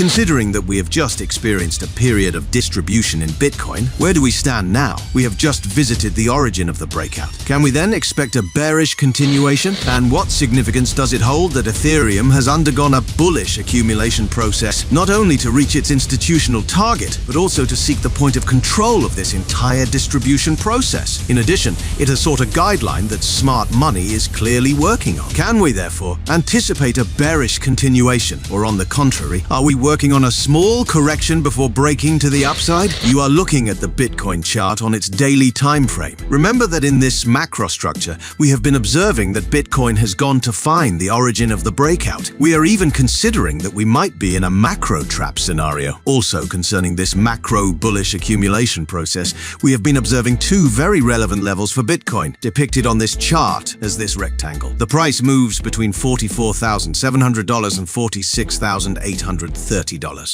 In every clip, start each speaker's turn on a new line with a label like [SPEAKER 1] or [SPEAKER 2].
[SPEAKER 1] Considering that we have just experienced a period of distribution in Bitcoin, where do we stand now? We have just visited the origin of the breakout. Can we then expect a bearish continuation? And what significance does it hold that Ethereum has undergone a bullish accumulation process, not only to reach its institutional target, but also to seek the point of control of this entire distribution process? In addition, it has sought a guideline that smart money is clearly working on. Can we, therefore, anticipate a bearish continuation? Or on the contrary, are we working on a small correction before breaking to the upside? You are looking at the Bitcoin chart on its daily time frame. Remember that in this macro structure, we have been observing that Bitcoin has gone to find the origin of the breakout. We are even considering that we might be in a macro trap scenario. Also, concerning this macro bullish accumulation process, we have been observing two very relevant levels for Bitcoin, depicted on this chart as this rectangle. The price moves between $44,700 and $46,830.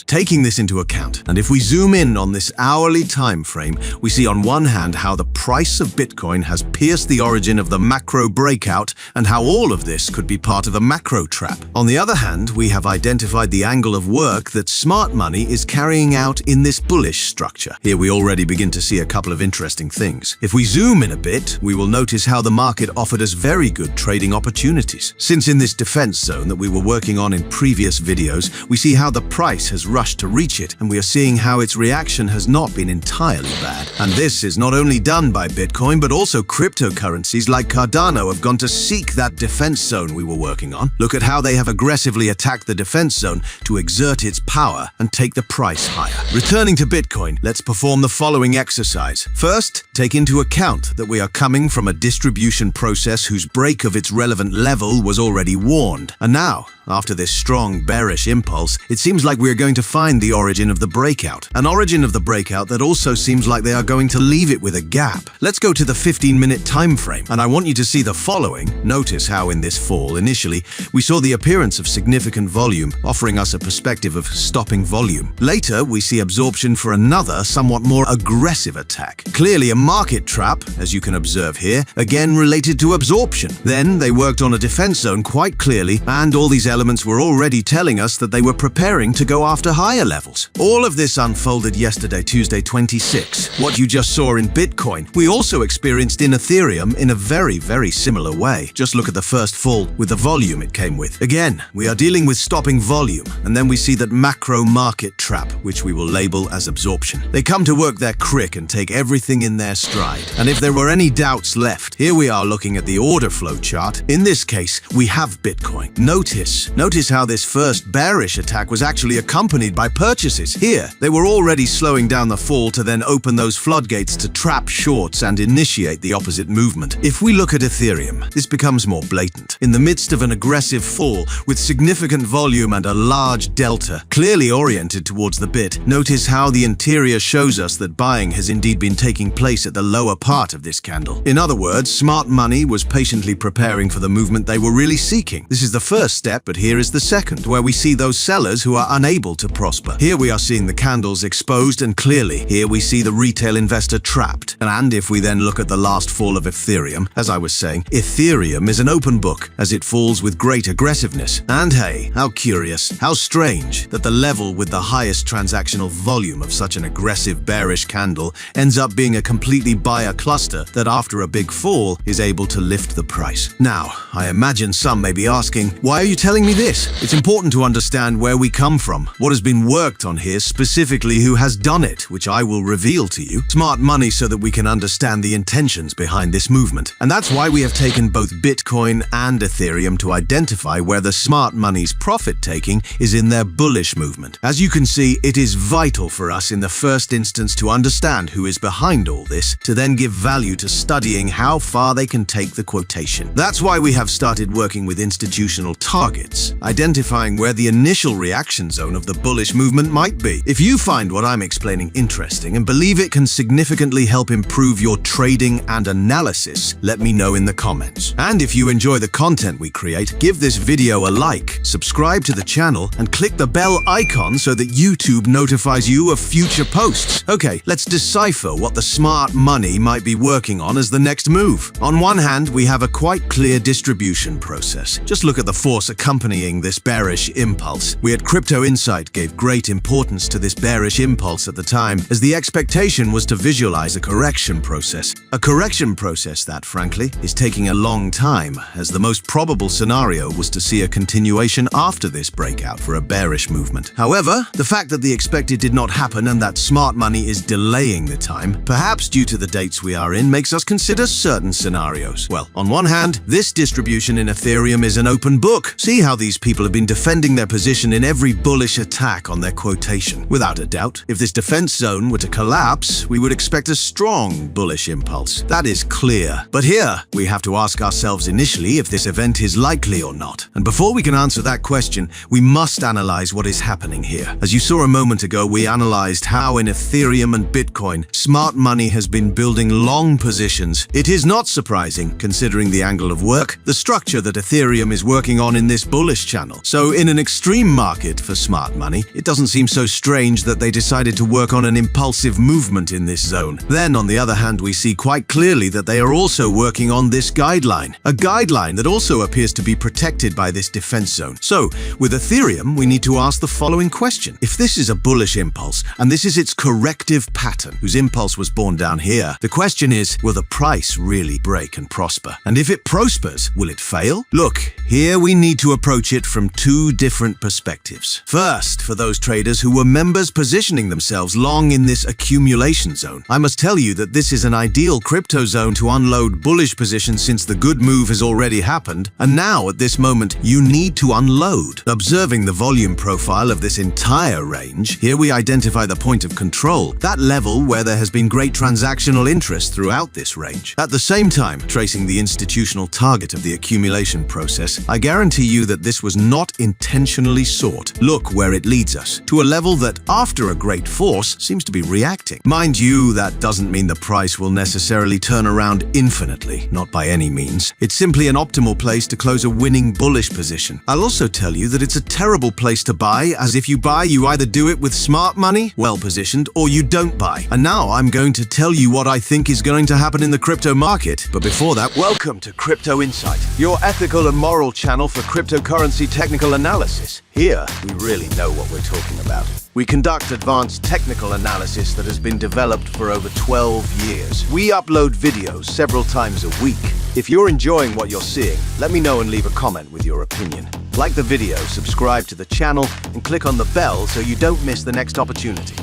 [SPEAKER 1] Taking this into account, and if we zoom in on this hourly time frame, we see on one hand how the price of Bitcoin has pierced the origin of the macro breakout and how all of this could be part of a macro trap. On the other hand, we have identified the angle of work that smart money is carrying out in this bullish structure. Here we already begin to see a couple of interesting things. If we zoom in a bit, we will notice how the market offered us very good trading opportunities. Since in this defense zone that we were working on in previous videos, we see how the price has rushed to reach it, and we are seeing how its reaction has not been entirely bad. And this is not only done by Bitcoin, but also cryptocurrencies like Cardano have gone to seek that defense zone we were working on. Look at how they have aggressively attacked the defense zone to exert its power and take the price higher. Returning to Bitcoin, let's perform the following exercise. First, take into account that we are coming from a distribution process whose break of its relevant level was already warned. And now, after this strong bearish impulse, it seems like we are going to find the origin of the breakout. An origin of the breakout that also seems like they are going to leave it with a gap. Let's go to the 15-minute time frame, and I want you to see the following. Notice how in this fall, initially, we saw the appearance of significant volume, offering us a perspective of stopping volume. Later, we see absorption for another, somewhat more aggressive attack. Clearly a market trap, as you can observe here, again related to absorption. Then they worked on a defense zone quite clearly, and all these elements were already telling us that they were preparing to go after higher levels. All of this unfolded yesterday, Tuesday 26. What you just saw in Bitcoin, we also experienced in Ethereum in a very, very similar way. Just look at the first fall with the volume it came with. Again, we are dealing with stopping volume, and then we see that macro market trap, which we will label as absorption. They come to work their crick and take everything in their stride. And if there were any doubts left, here we are looking at the order flow chart. In this case, we have Bitcoin. Notice how this first bearish attack was actually accompanied by purchases. Here, they were already slowing down the fall to then open those floodgates to trap shorts and initiate the opposite movement. If we look at Ethereum, this becomes more blatant. In the midst of an aggressive fall with significant volume and a large delta, clearly oriented towards the bit, notice how the interior shows us that buying has indeed been taking place at the lower part of this candle. In other words, smart money was patiently preparing for the movement they were really seeking. This is the first step, but here is the second, where we see those sellers who are unable to prosper. Here we are seeing the candles exposed, and clearly, here we see the retail investor trapped. And if we then look at the last fall of Ethereum, as I was saying, Ethereum is an open book as it falls with great aggressiveness. And hey, how curious, how strange that the level with the highest transactional volume of such an aggressive bearish candle ends up being a completely buyer cluster that after a big fall is able to lift the price. Now, I imagine some may be asking, why are you telling me this? It's important to understand where we come from, what has been worked on here, specifically who has done it, which I will reveal to you. Smart money so that we can understand the intentions behind this movement. And that's why we have taken both Bitcoin and Ethereum to identify where the smart money's profit-taking is in their bullish movement. As you can see, it is vital for us in the first instance to understand who is behind all this, to then give value to studying how far they can take the quotation. That's why we have started working with institutional targets, identifying where the initial reaction zone of the bullish movement might be. If you find what I'm explaining interesting and believe it can significantly help improve your trading and analysis, let me know in the comments. And if you enjoy the content we create, give this video a like, subscribe to the channel, and click the bell icon so that YouTube notifies you of future posts. Okay, let's decipher what the smart money might be working on as the next move. On one hand, we have a quite clear distribution process. Just look at the force accompanying this bearish impulse. We had crypto Crypto Insight gave great importance to this bearish impulse at the time, as the expectation was to visualize a correction process. A correction process that, frankly, is taking a long time, as the most probable scenario was to see a continuation after this breakout for a bearish movement. However, the fact that the expected did not happen and that smart money is delaying the time, perhaps due to the dates we are in, makes us consider certain scenarios. Well, on one hand, this distribution in Ethereum is an open book. See how these people have been defending their position in every bullish attack on their quotation. Without a doubt, if this defense zone were to collapse, we would expect a strong bullish impulse. That is clear. But here, we have to ask ourselves initially if this event is likely or not. And before we can answer that question, we must analyze what is happening here. As you saw a moment ago, we analyzed how in Ethereum and Bitcoin, smart money has been building long positions. It is not surprising, considering the angle of work, the structure that Ethereum is working on in this bullish channel. So in an extreme market for smart money, it doesn't seem so strange that they decided to work on an impulsive movement in this zone. Then, on the other hand, we see quite clearly that they are also working on this guideline, a guideline that also appears to be protected by this defense zone. So, with Ethereum, we need to ask the following question. If this is a bullish impulse, and this is its corrective pattern, whose impulse was born down here, the question is, will the price really break and prosper? And if it prospers, will it fail? Look, here we need to approach it from two different perspectives. First, for those traders who were members positioning themselves long in this accumulation zone, I must tell you that this is an ideal crypto zone to unload bullish positions since the good move has already happened, and now at this moment you need to unload. Observing the volume profile of this entire range, here we identify the point of control, that level where there has been great transactional interest throughout this range. At the same time, tracing the institutional target of the accumulation process, I guarantee you that this was not intentionally sought. Look where it leads us, to a level that, after a great force, seems to be reacting. Mind you, that doesn't mean the price will necessarily turn around infinitely, not by any means. It's simply an optimal place to close a winning bullish position. I'll also tell you that it's a terrible place to buy, as if you buy, you either do it with smart money, well positioned, or you don't buy. And now I'm going to tell you what I think is going to happen in the crypto market. But before that, welcome to Crypto Insight, your ethical and moral channel for cryptocurrency technical analysis. Here, we really know what we're talking about. We conduct advanced technical analysis that has been developed for over 12 years. We upload videos several times a week. If you're enjoying what you're seeing, let me know and leave a comment with your opinion. Like the video, subscribe to the channel, and click on the bell so you don't miss the next opportunity.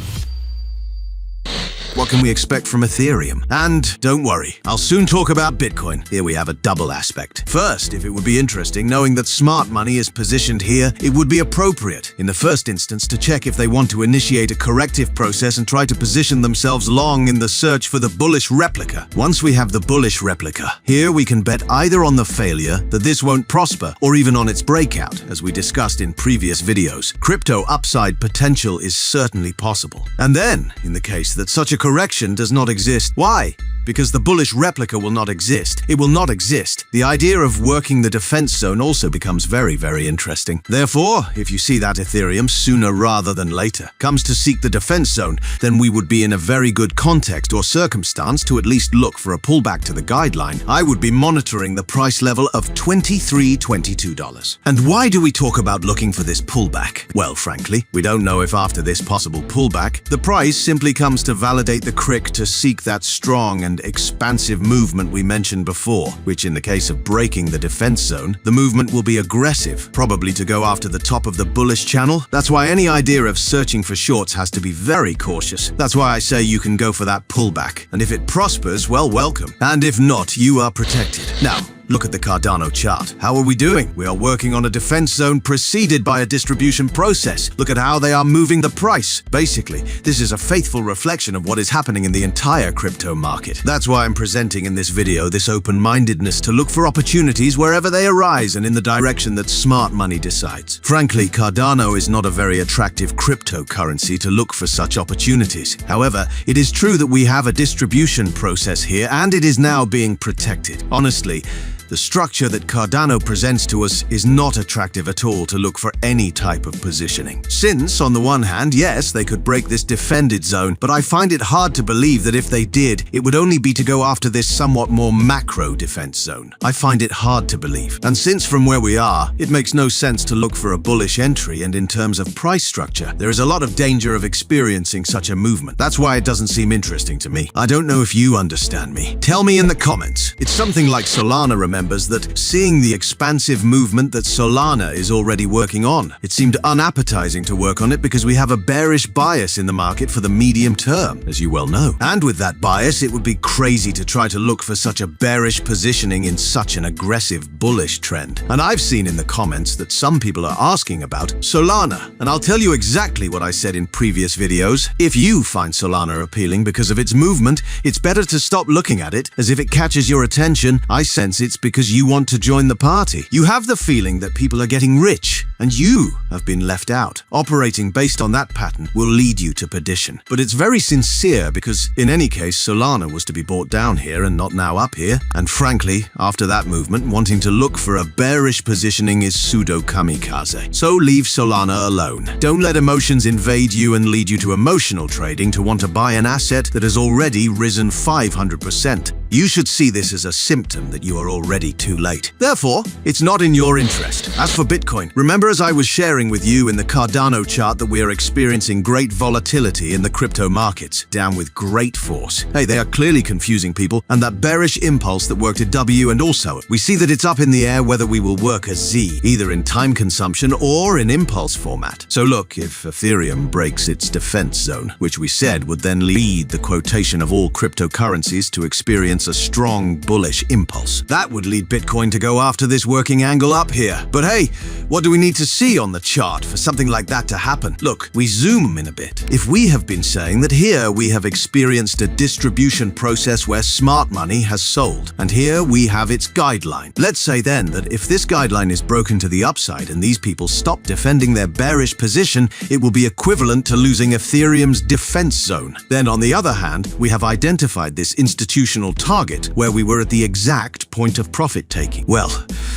[SPEAKER 1] What can we expect from Ethereum? And don't worry, I'll soon talk about Bitcoin. Here we have a double aspect. First, if it would be interesting, knowing that smart money is positioned here, it would be appropriate, in the first instance, to check if they want to initiate a corrective process and try to position themselves long in the search for the bullish replica. Once we have the bullish replica, here we can bet either on the failure, that this won't prosper, or even on its breakout, as we discussed in previous videos. Crypto upside potential is certainly possible. And then, in the case that such a correction does not exist. Why? Because the bullish replica will not exist. It will not exist. The idea of working the defense zone also becomes very, very interesting. Therefore, if you see that Ethereum sooner rather than later comes to seek the defense zone, then we would be in a very good context or circumstance to at least look for a pullback to the guideline. I would be monitoring the price level of $23-22. And why do we talk about looking for this pullback? Well, frankly, we don't know if after this possible pullback, the price simply comes to validate the CRYC to seek that strong and expansive movement we mentioned before, which in the case of breaking the defense zone, the movement will be aggressive, probably to go after the top of the bullish channel. That's why any idea of searching for shorts has to be very cautious. That's why I say you can go for that pullback. And if it prospers, well, welcome. And if not, you are protected. Now, look at the Cardano chart. How are we doing? We are working on a defense zone preceded by a distribution process. Look at how they are moving the price. Basically, this is a faithful reflection of what is happening in the entire crypto market. That's why I'm presenting in this video this open-mindedness to look for opportunities wherever they arise and in the direction that smart money decides. Frankly, Cardano is not a very attractive cryptocurrency to look for such opportunities. However, it is true that we have a distribution process here and it is now being protected. Honestly, The structure that Cardano presents to us is not attractive at all to look for any type of positioning. Since, on the one hand, yes, they could break this defended zone, but I find it hard to believe that if they did, it would only be to go after this somewhat more macro defense zone. I find it hard to believe. And since from where we are, it makes no sense to look for a bullish entry, and in terms of price structure, there is a lot of danger of experiencing such a movement. That's why it doesn't seem interesting to me. I don't know if you understand me. Tell me in the comments. It's something like Solana remembers that seeing the expansive movement that Solana is already working on. It seemed unappetizing to work on it because we have a bearish bias in the market for the medium term, as you well know. And with that bias, it would be crazy to try to look for such a bearish positioning in such an aggressive bullish trend. And I've seen in the comments that some people are asking about Solana, and I'll tell you exactly what I said in previous videos. If you find Solana appealing because of its movement, it's better to stop looking at it, as if it catches your attention, I sense it's because you want to join the party. You have the feeling that people are getting rich, and you have been left out. Operating based on that pattern will lead you to perdition. But it's very sincere because, in any case, Solana was to be bought down here and not now up here. And frankly, after that movement, wanting to look for a bearish positioning is pseudo-kamikaze. So leave Solana alone. Don't let emotions invade you and lead you to emotional trading to want to buy an asset that has already risen 500%. You should see this as a symptom that you are already too late. Therefore, it's not in your interest. As for Bitcoin, remember as I was sharing with you in the Cardano chart that we are experiencing great volatility in the crypto markets, down with great force. Hey, they are clearly confusing people, and that bearish impulse that worked at W and also we see that it's up in the air whether we will work a Z, either in time consumption or in impulse format. So look, if Ethereum breaks its defense zone, which we said would then lead the quotation of all cryptocurrencies to experience a strong bullish impulse, that would lead Bitcoin to go after this working angle up here. But hey, what do we need to see on the chart for something like that to happen? Look, we zoom in a bit. If we have been saying that here we have experienced a distribution process where smart money has sold, and here we have its guideline. Let's say then that if this guideline is broken to the upside and these people stop defending their bearish position, it will be equivalent to losing Ethereum's defense zone. Then on the other hand, we have identified this institutional target where we were at the exact point of profit taking. Well,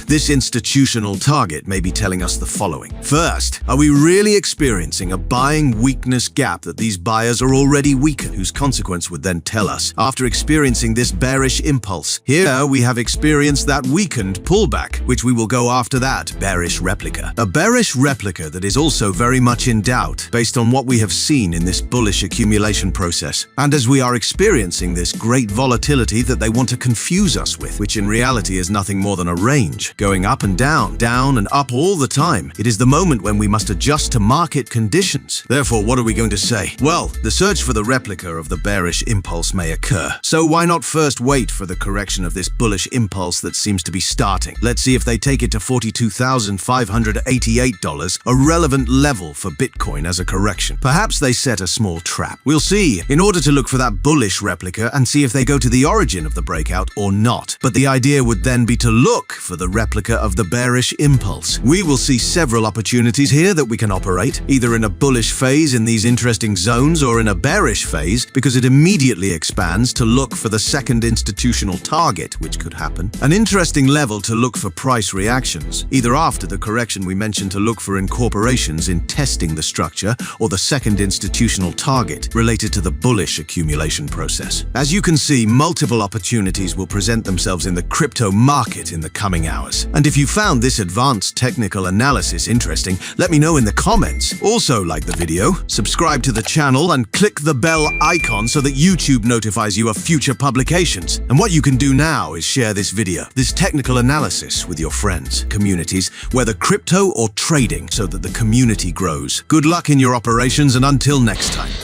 [SPEAKER 1] this institutional target may be telling us the following. First, are we really experiencing a buying weakness gap that these buyers are already weakened, whose consequence would then tell us, after experiencing this bearish impulse, here we have experienced that weakened pullback, which we will go after that bearish replica. A bearish replica that is also very much in doubt based on what we have seen in this bullish accumulation process. And as we are experiencing this great volatility that they want to confuse us with, which in reality is nothing more than a range, going up and down and up all the time. It is the moment when we must adjust to market conditions. Therefore, what are we going to say? Well, the search for the replica of the bearish impulse may occur. So why not first wait for the correction of this bullish impulse that seems to be starting? Let's see if they take it to $42,588, a relevant level for Bitcoin as a correction. Perhaps they set a small trap. We'll see, in order to look for that bullish replica and see if they go to the origin of the breakout or not. But the idea would then be to look for the replica of the bearish impulse. We will see several opportunities here that we can operate, either in a bullish phase in these interesting zones or in a bearish phase, because it immediately expands to look for the second institutional target, which could happen. An interesting level to look for price reactions, either after the correction we mentioned to look for incorporations in testing the structure, or the second institutional target related to the bullish accumulation process. As you can see, multiple opportunities will present themselves in the crypto market in the coming hours. And if you found this advanced technical analysis interesting, let me know in the comments. Also, like the video, subscribe to the channel and click the bell icon so that YouTube notifies you of future publications. And what you can do now is share this video, this technical analysis, with your friends, communities, whether crypto or trading, so that the community grows. Good luck in your operations, and until next time.